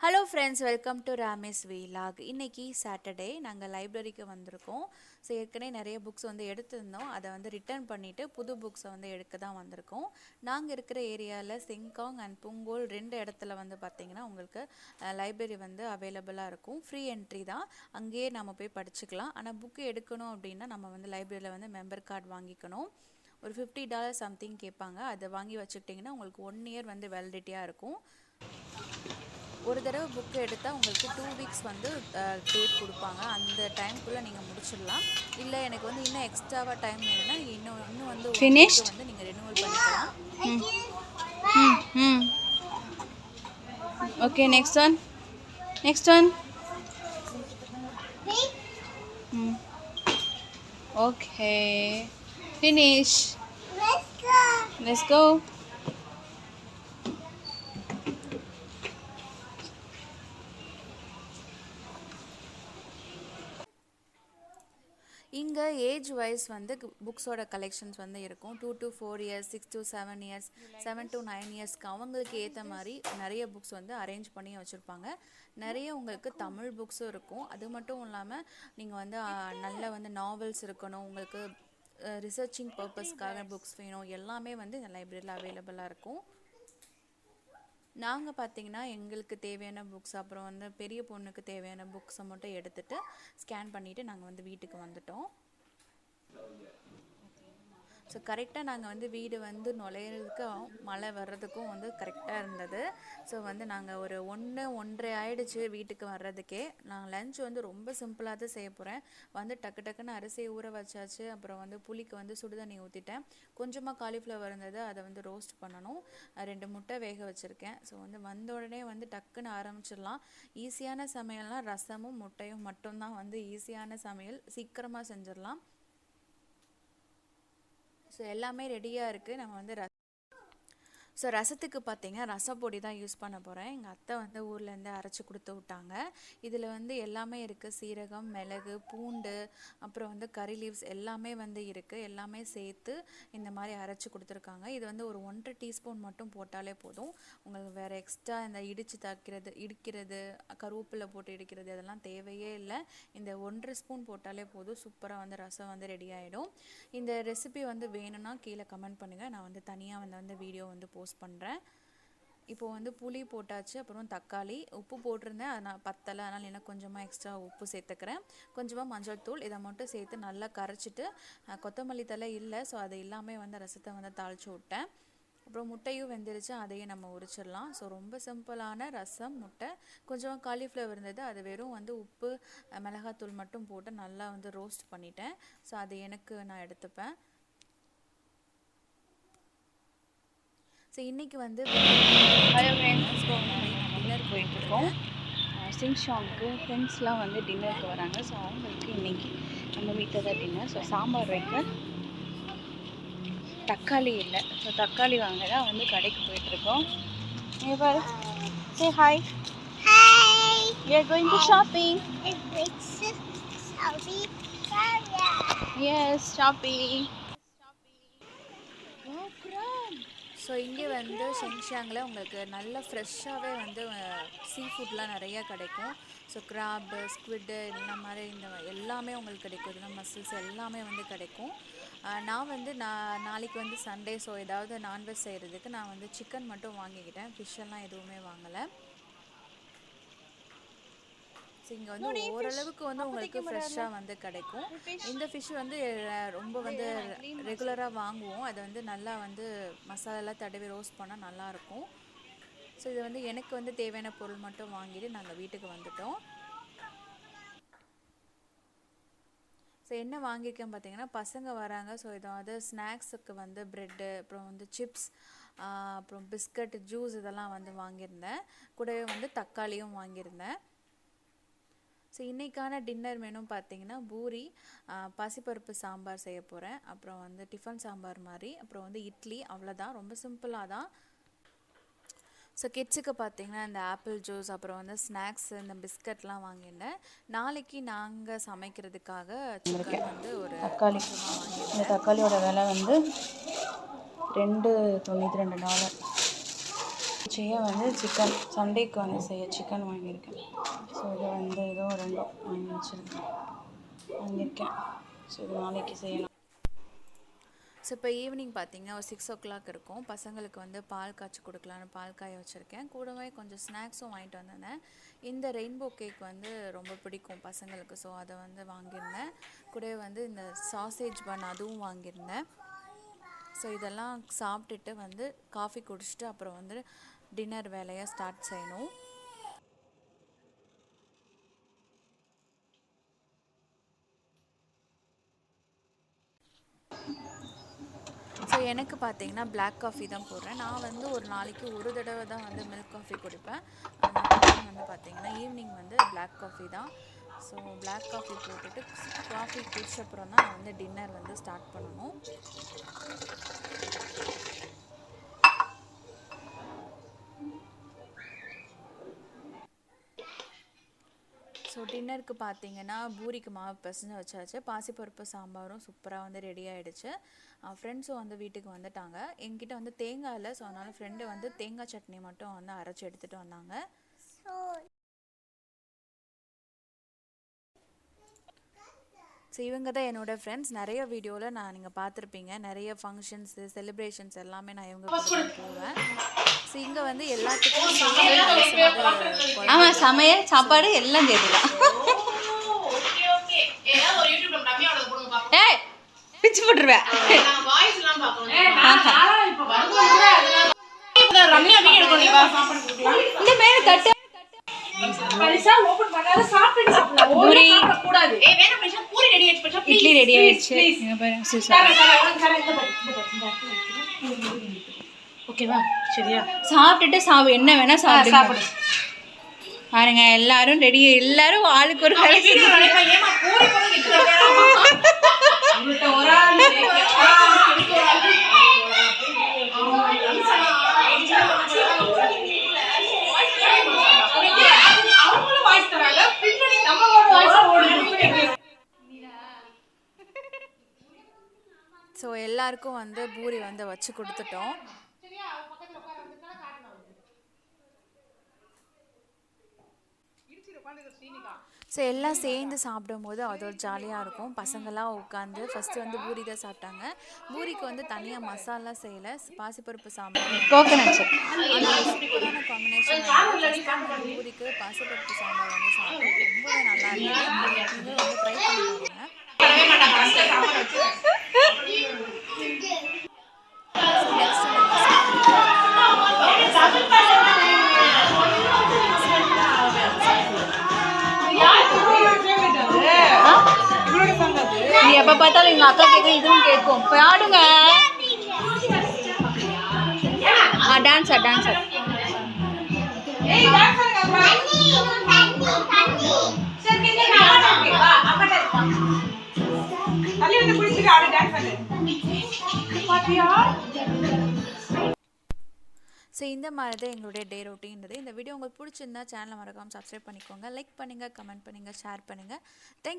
Hello friends, welcome to ராமேஸ் vlog. இன்றைக்கி Saturday நாங்கள் லைப்ரரிக்கு வந்திருக்கோம். ஸோ ஏற்கனவே நிறைய புக்ஸ் வந்து எடுத்திருந்தோம். அதை வந்து ரிட்டர்ன் பண்ணிவிட்டு புது புக்ஸை வந்து எடுக்க தான் வந்திருக்கோம். நாங்கள் இருக்கிற ஏரியாவில் சிங்காங் அண்ட் புங்கோல் 2 இடத்துல வந்து பார்த்திங்கன்னா உங்களுக்கு லைப்ரரி வந்து அவைலபிளாக இருக்கும். ஃப்ரீ என்ட்ரி தான், அங்கேயே நம்ம போய் படிச்சுக்கலாம். ஆனால் புக்கு எடுக்கணும் அப்படின்னா நம்ம வந்து லைப்ரரியில் வந்து மெம்பர் கார்டு வாங்கிக்கணும். ஒரு $50 சம்திங் கேட்பாங்க. அதை வாங்கி வச்சுக்கிட்டிங்கன்னா உங்களுக்கு 1 இயர் வந்து வேலிடிட்டியாக இருக்கும். ஒரு தடவை புக்கு எடுத்தால் உங்களுக்கு 2 வீக்ஸ் வந்து டேட் கொடுப்பாங்க. அந்த டைம்குள்ளே நீங்கள் முடிச்சிடலாம். இல்லை எனக்கு வந்து இன்னும் எக்ஸ்ட்ராவாக டைம் வேணும்னா நீங்கள் இன்னும் வந்து 1 வீக்கு Finished? வந்து நீங்கள் ரினியூவல் பண்ணிக்கலாம். Okay, next one. Next one. Okay. Finish. Let's go. இங்கே ஏஜ் வைஸ் வந்து புக்ஸோட கலெக்ஷன்ஸ் வந்து இருக்கும். 2 to 4 years, 6 to 7 years, 7 to 9 இயர்ஸ்க்கு அவங்களுக்கு ஏற்ற மாதிரி நிறைய புக்ஸ் வந்து அரேஞ்ச் பண்ணி வச்சுருப்பாங்க. நிறைய உங்களுக்கு தமிழ் புக்ஸும் இருக்கும். அது மட்டும் இல்லாமல் நீங்கள் வந்து நல்ல வந்து நாவல்ஸ் இருக்கணும், உங்களுக்கு ரிசர்ச்சிங் பர்பஸ்க்காக புக்ஸ் வேணும், எல்லாமே வந்து இந்த லைப்ரரியில் அவைலபிளாக இருக்கும். நாங்கள் பார்த்திங்கன்னா எங்களுக்கு தேவையான புக்ஸ், அப்புறம் வந்து பெரிய பொண்ணுக்கு தேவையான புக்ஸை மட்டும் எடுத்துகிட்டு ஸ்கேன் பண்ணிவிட்டு நாங்கள் வந்து வீட்டுக்கு வந்துட்டோம். ஸோ கரெக்டாக நாங்கள் வந்து வீடு வந்து நுழையிறதுக்கும் மழை வர்றதுக்கும் வந்து கரெக்டாக இருந்தது. ஸோ வந்து நாங்கள் ஒரு 1-1:30 ஆகிடுச்சு வீட்டுக்கு வர்றதுக்கே. நாங்கள் லஞ்ச் வந்து ரொம்ப சிம்பிளாக தான் செய்ய போகிறேன். வந்து டக்குன்னு அரிசியை ஊற வச்சாச்சு. அப்புறம் வந்து புளிக்கு வந்து சுடுதண்ணி ஊற்றிட்டேன். கொஞ்சமாக காலிஃப்ளவர் இருந்தது, அதை வந்து ரோஸ்ட் பண்ணணும். 2 முட்டை வேக வச்சுருக்கேன். ஸோ வந்து வந்த உடனே வந்து டக்குன்னு ஆரம்பிச்சிடலாம். ஈஸியான சமையல்னால் ரசமும் முட்டையும் மட்டும்தான் வந்து ஈஸியான சமையல், சீக்கிரமாக செஞ்சிடலாம். ஸோ எல்லாமே ரெடியாக இருக்குது. நம்ம வந்து ஸோ ரசத்துக்கு பார்த்திங்கன்னா ரசப்பொடி தான் யூஸ் பண்ண போகிறேன். எங்கள் அத்தை வந்து ஊர்லேருந்து அரைச்சி கொடுத்து விட்டாங்க. இதில் வந்து எல்லாமே இருக்குது. சீரகம், மிளகு, பூண்டு, அப்புறம் வந்து கறி லீவ்ஸ் எல்லாமே வந்து இருக்குது. எல்லாமே சேர்த்து இந்த மாதிரி அரைச்சி கொடுத்துருக்காங்க. இது வந்து ஒரு 1.5 டீஸ்பூன் மட்டும் போட்டாலே போதும். உங்களுக்கு வேறு எக்ஸ்ட்ரா இந்த இடிக்கிறது, கருவேப்பிலை போட்டு இடிக்கிறது அதெல்லாம் தேவையே இல்லை. இந்த 1.5 ஸ்பூன் போட்டாலே போதும். சூப்பராக வந்து ரசம் வந்து ரெடி ஆகிடும். இந்த ரெசிபி வந்து வேணும்னா கீழே கமெண்ட் பண்ணுங்கள். நான் வந்து தனியாக வந்து வீடியோ வந்து போஸ்ட் பண்ணுறேன். இப்போது வந்து புளி போட்டாச்சு, அப்புறம் தக்காளி, உப்பு போட்டிருந்தேன், அது நான் பத்தலை, அதனால் இன்னும் கொஞ்சமாக எக்ஸ்ட்ரா உப்பு சேர்த்துக்கிறேன். கொஞ்சமாக மஞ்சள் தூள், இதை மட்டும் சேர்த்து நல்லா கரைச்சிட்டு, கொத்தமல்லி தழை இல்லை, ஸோ அது இல்லாமல் வந்து ரசத்தை வந்து தாளித்து விட்டேன். அப்புறம் முட்டையும் வெந்துருச்சு, அதையும் நம்ம உரிச்சிடலாம். ஸோ ரொம்ப சிம்பிளான ரசம், முட்டை, கொஞ்சமாக காலிஃப்ளவர் இருந்தது, அது வெறும் வந்து உப்பு மிளகாத்தூள் மட்டும் போட்டு நல்லா வந்து ரோஸ்ட் பண்ணிட்டேன். ஸோ அது எனக்கு நான் எடுத்துப்பேன். ஸோ இன்றைக்கி வந்து டின்னர் போயிட்டுருக்கோம். சிங்ஷாங்க்கு ஃப்ரெண்ட்ஸ்லாம் வந்து டின்னருக்கு வராங்க. ஸோ அவங்களுக்கு இன்றைக்கி நம்ம வீட்டில் தான் டின்னர். ஸோ சாம்பார் வைக்க தக்காளி இல்லை. ஸோ தக்காளி வாங்க தான் வந்து கடைக்கு போயிட்டுருக்கோம். பாரு, say hi. We are going to shopping. Yes, shopping. So இங்கே வந்து ஷெங்ஷாங்கில் உங்களுக்கு நல்ல ஃப்ரெஷ்ஷாகவே வந்து சீ ஃபுட்லாம் நிறையா கிடைக்கும். ஸோ கிராப்பு, ஸ்குவிட்டு இந்த மாதிரி எல்லாமே உங்களுக்கு கிடைக்கும். இதெல்லாம் மசில்ஸ் எல்லாமே வந்து கிடைக்கும். நான் வந்து நாளைக்கு வந்து சண்டே, ஸோ ஏதாவது நான்வெஜ் செய்கிறதுக்கு நான் வந்து சிக்கன் மட்டும் வாங்கிக்கிட்டேன். ஃபிஷ்ஷெல்லாம் எதுவுமே வாங்கலை. ஸோ இங்கே வந்து ஓரளவுக்கு வந்து உங்களுக்கு ஃப்ரெஷ்ஷாக வந்து கிடைக்கும். இந்த ஃபிஷ் வந்து ரொம்ப வந்து ரெகுலராக வாங்குவோம். அதை வந்து நல்லா வந்து மசாலாலாம் தடவி ரோஸ்ட் பண்ணால் நல்லாயிருக்கும். ஸோ இது வந்து எனக்கு வந்து தேவையான பொருள் மட்டும் வாங்கிட்டு நாங்கள் வீட்டுக்கு வந்துட்டோம். ஸோ என்ன வாங்கியிருக்கேன் பார்த்தீங்கன்னா, பசங்க வராங்க. ஸோ ஏதாவது ஸ்நாக்ஸுக்கு வந்து ப்ரெட்டு, அப்புறம் வந்து சிப்ஸ், அப்புறம் பிஸ்கட், ஜூஸ் இதெல்லாம் வந்து வாங்கியிருந்தேன். கூடவே வந்து தக்காளியும் வாங்கியிருந்தேன். ஸோ இன்றைக்கான டின்னர் மெனு பார்த்திங்கன்னா பூரி, பாசிப்பருப்பு சாம்பார் செய்ய போகிறேன். அப்புறம் வந்து டிஃபன் சாம்பார் மாதிரி, அப்புறம் வந்து இட்லி, அவ்வளோதான். ரொம்ப சிம்பிளாக தான். ஸோ கிட்ஸுக்கு பார்த்திங்கன்னா இந்த ஆப்பிள் ஜூஸ், அப்புறம் வந்து ஸ்நாக்ஸ், இந்த பிஸ்கட்லாம் வாங்கியிருந்தேன். நாளைக்கு நாங்கள் சமைக்கிறதுக்காக சிக்கன் வந்து ஒரு தக்காளி, இந்த தக்காளியோட விலை வந்து $2.92. செய்ய வந்து சிக்கன் சண்டேக்கு வந்து செய்ய சிக்கன் வாங்கியிருக்கேன். ஸோ இது வந்து ஏதோ 2 வாங்கியிருக்கேன். ஸோ இது நாளைக்கு செய்யலாம். ஸோ இப்போ ஈவினிங் பார்த்தீங்கன்னா ஒரு 6 o'clock இருக்கும். பசங்களுக்கு வந்து பால் காய்ச்சி கொடுக்கலான்னு பால் காய வச்சுருக்கேன். கூடவே கொஞ்சம் ஸ்நாக்ஸும் வாங்கிட்டு வந்திருந்தேன். இந்த ரெயின்போ கேக் வந்து ரொம்ப பிடிக்கும் பசங்களுக்கு. ஸோ அதை வந்து வாங்கியிருந்தேன். கூடவே வந்து இந்த சாசேஜ் பன் அதுவும் வாங்கியிருந்தேன். ஸோ இதெல்லாம் சாப்பிட்டுட்டு வந்து காஃபி குடிச்சிட்டு அப்புறம் வந்து டின்னர் வேலையை ஸ்டார்ட் செய்யணும். ஸோ எனக்கு பார்த்தீங்கன்னா பிளாக் காஃபி தான் போடுறேன். நான் வந்து ஒரு நாளைக்கு ஒரு தடவை தான் வந்து மில்க் காஃபி குடிப்பேன். மற்றபடி வந்து பார்த்தீங்கன்னா ஈவினிங் வந்து பிளாக் காஃபி தான். ஸோ பிளாக் காஃபி போட்டுட்டு காஃபி குடிச்ச அப்புறம் தான் நான் வந்து டின்னர் வந்து ஸ்டார்ட் பண்ணணும். ஸோ டின்னருக்கு பார்த்தீங்கன்னா பூரிக்கு மாவு பிசைஞ்சு வச்சாச்சு. பாசிப்பருப்பு சாம்பாரும் சூப்பராக வந்து ரெடி ஆகிடுச்சு. ஃப்ரெண்ட்ஸும் வந்து வீட்டுக்கு வந்துட்டாங்க. எங்கிட்ட வந்து தேங்காய் இல்லை. ஸோ அதனால் ஃப்ரெண்டு வந்து தேங்காய் சட்னி மட்டும் வந்து அரைச்சி எடுத்துகிட்டு வந்தாங்க. ஸோ இவங்க தான் என்னோடய ஃப்ரெண்ட்ஸ். நிறைய வீடியோவில் நீங்கள் பார்த்துருப்பீங்க. நிறைய ஃபங்க்ஷன்ஸு செலிப்ரேஷன்ஸ் எல்லாமே நான் இவங்க கூட தான் போவேன். ஸோ இங்கே வந்து எல்லாத்துக்கும் சமையல் சாப்பாடு எல்லாம் சேர்த்துதான். பிச்சு போட்டுருவேன். இந்த மேல தட்டு இட்லி ரெடி ஆயிடுச்சு. ஓகேவா? சரியா? சாப்பிட்டுட்டு என்ன வேணா சாப்பிடு. பாருங்க எல்லாரும் ரெடி. எல்லாரும் ஆளுக்கு ஒரு ஸோ எல்லாருக்கும் வந்து பூரி வந்து வச்சு கொடுத்துட்டோம். ஸோ எல்லாம் சேர்ந்து சாப்பிடும்போது அது ஒரு ஜாலியாக இருக்கும். பசங்கள்லாம் உட்காந்து ஃபஸ்ட்டு வந்து பூரி தான் சாப்பிட்டாங்க. பூரிக்கு வந்து தனியாக மசாலா செய்யலை. பாசிப்பருப்பு சாம்பார் கோகனட் சூப்பரான காம்பினேஷன். பூரிக்கு பாசிப்பருப்பு சாம்பார் வந்து சாப்பிட்டோம். ரொம்பவே நல்லா இருந்தது. நீங்களும் வந்து ட்ரை பண்ணி பாருங்க. எப்ப பார்த்தாலும் எங்க அக்கா கேட்கும் இதுவும் கேட்கும். பாடுங்க. டான்ஸர் ஸோ இந்த மாதிரி தான் எங்களுடைய டே ரொட்டீன்றது. இந்த வீடியோ உங்களுக்கு பிடிச்சிருந்தா சேனலை மறக்காமல் சப்ஸ்கிரைப் பண்ணிக்கோங்க. லைக் பண்ணுங்கள், கமெண்ட் பண்ணுங்கள், ஷேர் பண்ணுங்கள். தேங்க்